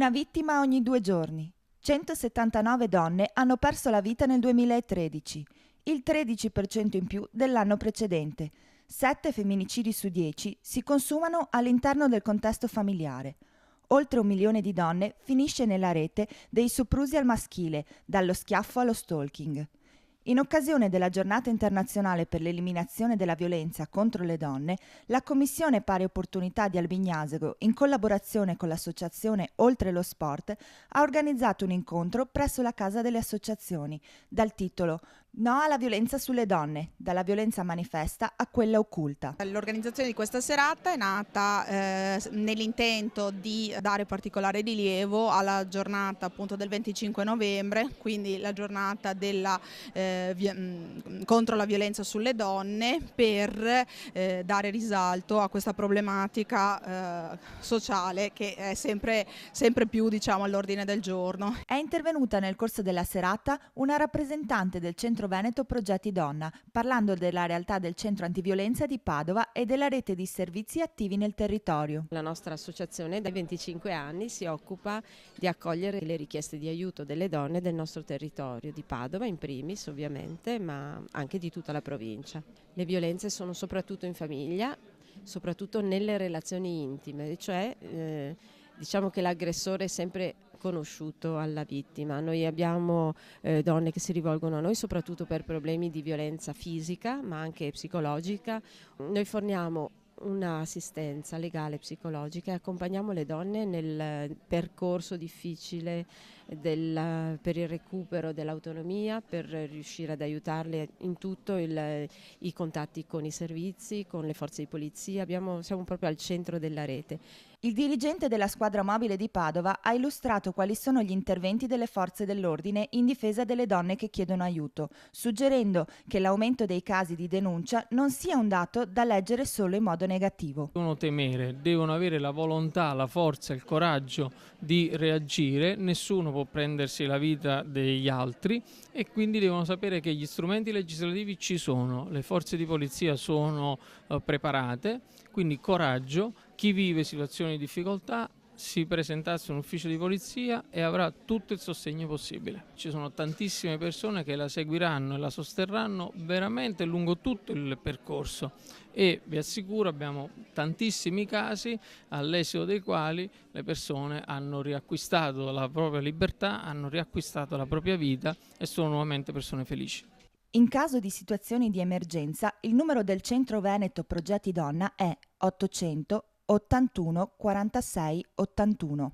Una vittima ogni 2 giorni. 179 donne hanno perso la vita nel 2013, il 13% in più dell'anno precedente. 7 femminicidi su 10 si consumano all'interno del contesto familiare. Oltre 1 milione di donne finisce nella rete dei soprusi al maschile, dallo schiaffo allo stalking. In occasione della Giornata internazionale per l'eliminazione della violenza contro le donne, la Commissione Pari Opportunità di Albignasego, in collaborazione con l'associazione Oltre lo Sport, ha organizzato un incontro presso la Casa delle Associazioni, dal titolo No alla violenza sulle donne, dalla violenza manifesta a quella occulta. L'organizzazione di questa serata è nata nell'intento di dare particolare rilievo alla giornata appunto del 25 novembre, quindi la giornata contro la violenza sulle donne, per dare risalto a questa problematica sociale che è sempre più, diciamo, all'ordine del giorno. È intervenuta nel corso della serata una rappresentante del Centro Veneto Progetti Donna, parlando della realtà del centro antiviolenza di Padova e della rete di servizi attivi nel territorio. La nostra associazione da 25 anni si occupa di accogliere le richieste di aiuto delle donne del nostro territorio, di Padova in primis ovviamente, ma anche di tutta la provincia. Le violenze sono soprattutto in famiglia, soprattutto nelle relazioni intime, cioè diciamo che l'aggressore è sempre conosciuto alla vittima. Noi abbiamo donne che si rivolgono a noi soprattutto per problemi di violenza fisica ma anche psicologica. Noi forniamo un'assistenza legale e psicologica e accompagniamo le donne nel percorso difficile per il recupero dell'autonomia, per riuscire ad aiutarle in tutto i contatti con i servizi, con le forze di polizia. Siamo proprio al centro della rete. Il dirigente della squadra mobile di Padova ha illustrato quali sono gli interventi delle forze dell'ordine in difesa delle donne che chiedono aiuto, suggerendo che l'aumento dei casi di denuncia non sia un dato da leggere solo in modo negativo. Devono temere, devono avere la volontà, la forza, il coraggio di reagire, nessuno può prendersi la vita degli altri e quindi devono sapere che gli strumenti legislativi ci sono, le forze di polizia sono preparate, quindi coraggio. Chi vive situazioni di difficoltà si presentasse in un ufficio di polizia e avrà tutto il sostegno possibile. Ci sono tantissime persone che la seguiranno e la sosterranno veramente lungo tutto il percorso e vi assicuro abbiamo tantissimi casi all'esito dei quali le persone hanno riacquistato la propria libertà, hanno riacquistato la propria vita e sono nuovamente persone felici. In caso di situazioni di emergenza, il numero del Centro Veneto Progetti Donna è 800 81 46 81.